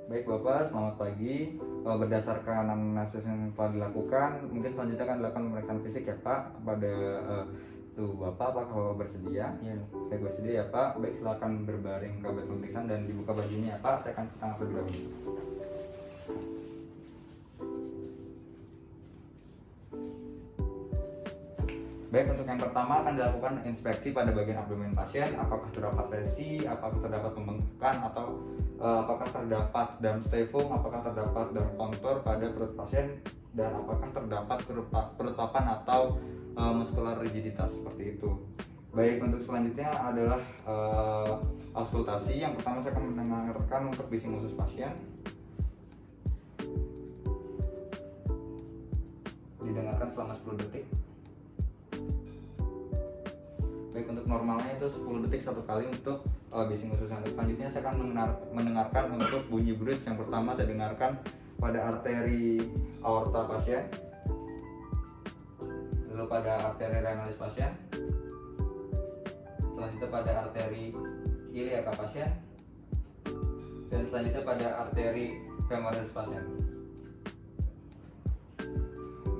Baik Bapak, selamat pagi. Berdasarkan anamnesis yang telah dilakukan, mungkin selanjutnya akan dilakukan pemeriksaan fisik ya Pak kepada tubuh Bapak. Apakah Bapak bersedia? Iya. Saya bersedia ya Pak. Baik, silakan berbaring ke bed pemeriksaan dan dibuka bajunya ya Pak. Saya akan cuci tangan terlebih dahulu. Baik, untuk yang pertama akan dilakukan inspeksi pada bagian abdomen pasien. Apakah terdapat lesi, apakah terdapat pembengkakan, atau apakah terdapat dalam styrofoam, apakah terdapat dalam kontur pada perut pasien, dan apakah terdapat perut papan atau muskular rigiditas seperti itu. Baik, untuk selanjutnya adalah auskultasi. Yang pertama saya akan mendengarkan untuk bising usus pasien. Didengarkan selama 10 detik. Baik, untuk normalnya itu 10 detik satu kali untuk bising usus. Yang selanjutnya saya akan mendengarkan untuk bunyi bridge. Yang pertama saya dengarkan pada arteri aorta pasien, lalu pada arteri renalis pasien, selanjutnya pada arteri iliaca pasien, dan selanjutnya pada arteri femoris pasien.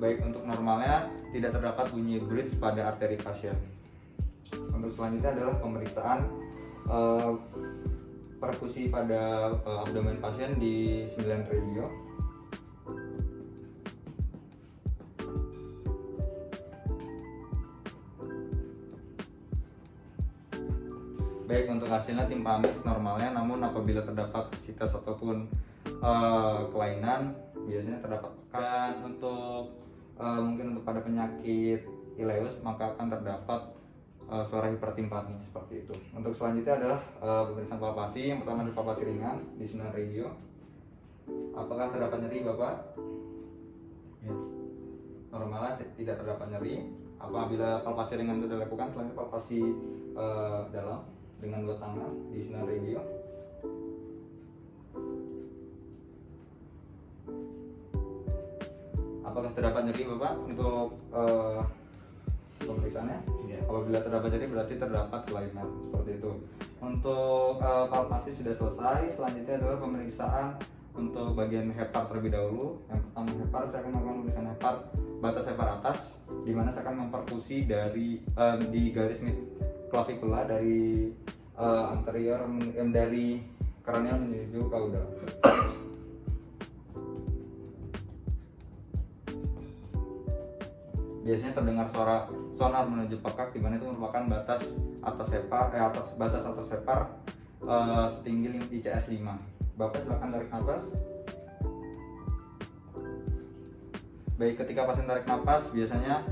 Baik, untuk normalnya tidak terdapat bunyi bridge pada arteri pasien. Untuk selanjutnya adalah pemeriksaan perkusi pada abdomen pasien di 9 regio. Baik, untuk hasilnya timpani normalnya, namun apabila terdapat sitas ataupun kelainan biasanya terdapat pekan. Untuk mungkin untuk pada penyakit ileus maka akan terdapat suara hipertimpani seperti itu. Untuk selanjutnya adalah pemeriksaan palpasi. Yang pertama adalah palpasi ringan di 9 regio. Apakah terdapat nyeri Bapak? Ya. Normalnya tidak terdapat nyeri. Apabila palpasi ringan sudah dilakukan, selanjutnya palpasi dalam dengan 2 tangan di 9 regio. Apakah terdapat nyeri Bapak untuk pemeriksaannya? Ya. Apabila terdapat nyeri berarti terdapat kelainan seperti itu. Untuk palpasi sudah selesai. Selanjutnya adalah pemeriksaan untuk bagian hepar terlebih dahulu. Yang pertama hepar, saya akan melakukan pemeriksaan hepar, batas hepar atas, di mana saya akan memperkusi dari di garis mid clavicular dari anterior dari kranial menuju kaudal. Biasanya terdengar suara sonar menuju pekak, di mana itu merupakan batas atas hepar setinggi ICS 5. Bapak silakan tarik nafas. Baik, ketika pasien tarik nafas biasanya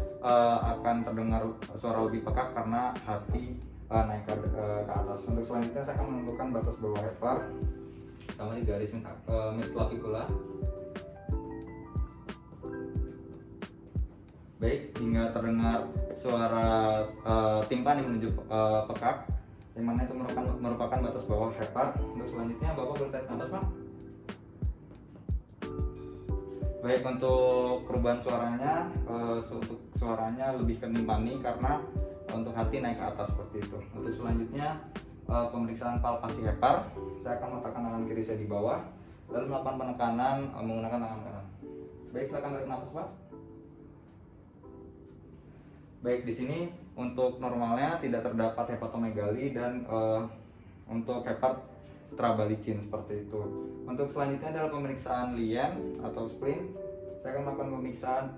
akan terdengar suara lebih pekak karena hati naik ke atas. Untuk selanjutnya saya akan menentukan batas bawah hepar sama di garis mid clavicular. Baik, hingga terdengar suara timpani menuju pekak, yang mana itu merupakan batas bawah hepar. Untuk selanjutnya Bapak boleh tarik nafas Pak. Baik, untuk perubahan suaranya, untuk suaranya lebih ke timpani karena untuk hati naik ke atas seperti itu. Untuk selanjutnya pemeriksaan palpasi hepar, saya akan meletakkan tangan kiri saya di bawah, lalu melakukan penekanan menggunakan tangan kanan. Baik, silakan tarik nafas Pak. Baik, di sini untuk normalnya tidak terdapat hepatomegali dan untuk hepar trabalicin seperti itu. Untuk selanjutnya adalah pemeriksaan lien atau spleen. Saya akan melakukan pemeriksaan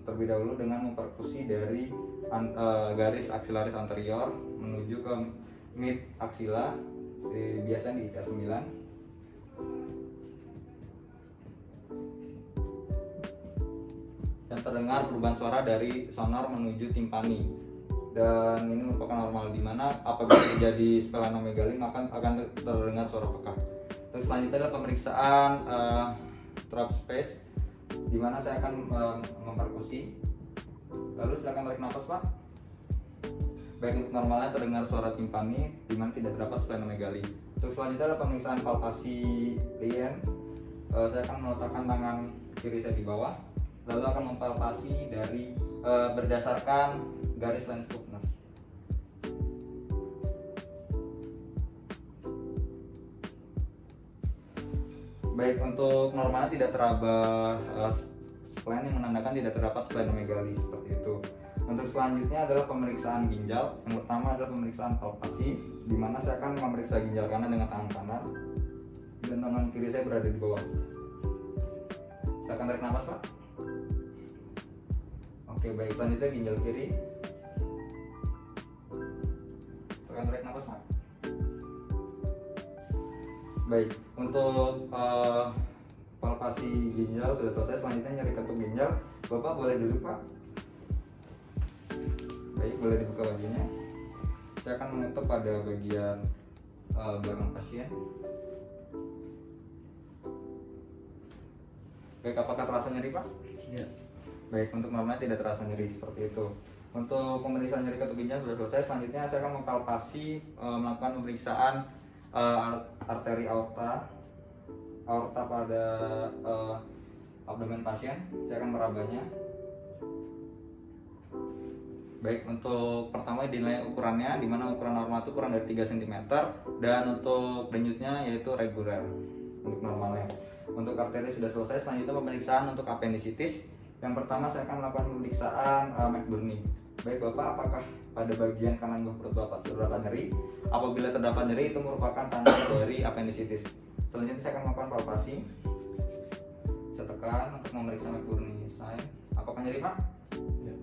terlebih dahulu dengan memperkusi dari garis aksilaris anterior menuju ke mid aksila, biasanya di ICS 9. Dan terdengar perubahan suara dari sonor menuju timpani, dan ini merupakan normal, di mana apabila terjadi splenomegali maka akan terdengar suara pekak. Terus selanjutnya adalah pemeriksaan throat space, di mana saya akan memperkusi. Lalu silakan tarik nafas Pak. Baik, untuk normalnya terdengar suara timpani, di mana tidak terdapat splenomegali. Untuk selanjutnya adalah pemeriksaan palpasi lien. Saya akan meletakkan tangan kiri saya di bawah, lalu akan mempalpasi dari berdasarkan garis lens Kupner. Baik, untuk normalnya tidak teraba splen yang menandakan tidak terdapat splenomegali seperti itu. Untuk selanjutnya adalah pemeriksaan ginjal. Yang pertama adalah pemeriksaan palpasi, di mana saya akan memeriksa ginjal kanan dengan tangan kanan dan tangan kiri saya berada di bawah. Silakan tarik nafas, Pak. Oke, baik, selanjutnya ginjal kiri. Silakan tarik nafas, Pak. Baik, untuk palpasi ginjal sudah selesai. Selanjutnya nyeri ketuk ginjal. Bapak boleh duduk, Pak. Baik, boleh dibuka bajunya. Saya akan mengetuk pada bagian belakang pasien. Baik, apakah terasa nyeri, Pak? Iya. Baik, untuk normalnya tidak terasa nyeri seperti itu. Untuk pemeriksaan nyeri ketuk ginjal sudah selesai. Selanjutnya saya akan mempalpasi, melakukan pemeriksaan arteri aorta pada abdomen pasien. Saya akan merabanya. Baik, untuk pertama dinilai ukurannya, di mana ukuran normal itu kurang dari 3 cm, dan untuk denyutnya yaitu reguler untuk normalnya. Untuk arteri sudah selesai. Selanjutnya pemeriksaan untuk appendicitis. Yang pertama saya akan melakukan pemeriksaan McBurney. Baik Bapak, apakah pada bagian kanan perut Bapak terdapat nyeri? Apabila terdapat nyeri, itu merupakan tanda dari appendicitis. Selanjutnya saya akan melakukan palpasi. Saya tekan untuk memeriksa McBurney sign. Apakah nyeri, Pak? Iya.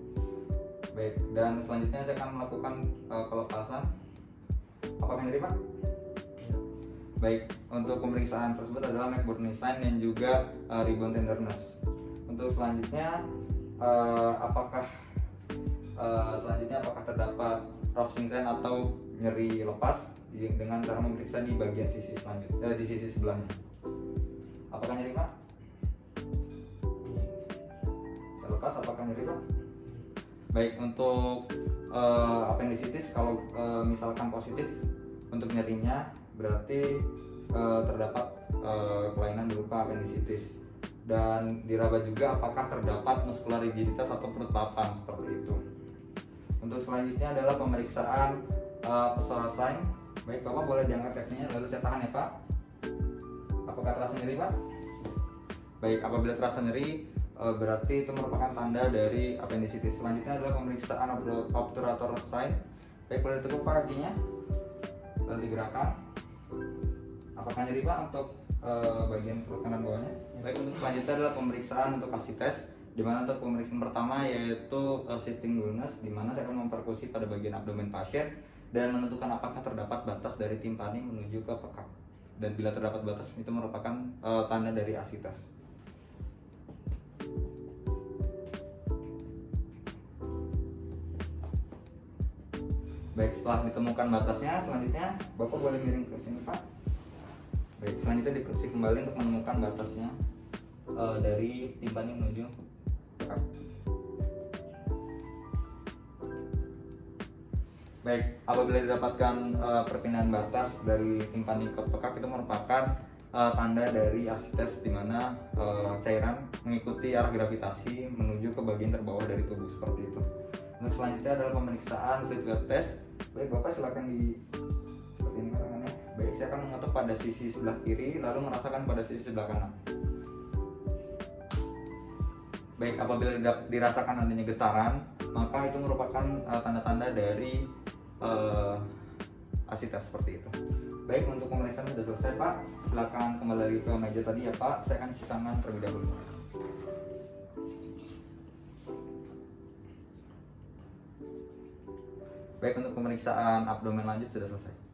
Baik, dan selanjutnya saya akan melakukan pelepasan. Apakah nyeri, Pak? Iya. Baik, untuk pemeriksaan tersebut adalah McBurney sign dan juga rebound tenderness. Untuk selanjutnya apakah terdapat roughing sign atau nyeri lepas dengan cara memeriksa di bagian sisi selanjutnya, di sisi sebelahnya. Apakah nyeri, Pak? Saya lepas, apakah nyeri, Pak? Baik, untuk appendicitis kalau misalkan positif untuk nyerinya berarti terdapat kelainan berupa appendicitis, dan diraba juga apakah terdapat muskular rigiditas atau perut papan seperti itu. Untuk selanjutnya adalah pemeriksaan pesawat sign. Baik, Bapak boleh diangkat kakinya lalu saya tahan ya, Pak. Apakah terasa nyeri, Pak? Baik, apabila terasa nyeri berarti itu merupakan tanda dari appendicitis. Selanjutnya adalah pemeriksaan obturator sign. Baik, boleh ditekuk Pak kakinya lalu digerakkan. Apakah nyeri, Pak, untuk bagian perut kanan bawahnya? Baik, untuk selanjutnya adalah pemeriksaan untuk asites, di mana untuk pemeriksaan pertama yaitu shifting dullness, di mana saya akan memperkusi pada bagian abdomen pasien dan menentukan apakah terdapat batas dari timpani menuju ke pekak. Dan bila terdapat batas, itu merupakan tanda dari asites. Baik, setelah ditemukan batasnya, selanjutnya Bapak boleh miring ke sini, Pak. Baik, selanjutnya diperiksa kembali untuk menemukan batasnya dari timpani menuju pekak. Baik, apabila didapatkan perpindahan batas dari timpani ke pekak, itu merupakan tanda dari asites, di mana cairan mengikuti arah gravitasi menuju ke bagian terbawah dari tubuh seperti itu. Untuk selanjutnya adalah pemeriksaan fluid wave test. Baik, Bapak silakan seperti ini kan tangannya. Baik, saya akan mengetuk pada sisi sebelah kiri lalu merasakan pada sisi sebelah kanan. Baik, apabila dirasakan adanya getaran, maka itu merupakan tanda-tanda dari asites seperti itu. Baik, untuk pemeriksaan sudah selesai, Pak. Silakan kembali lagi ke meja tadi ya, Pak. Saya akan cuci tangan terlebih dahulu. Baik, untuk pemeriksaan abdomen lanjut sudah selesai.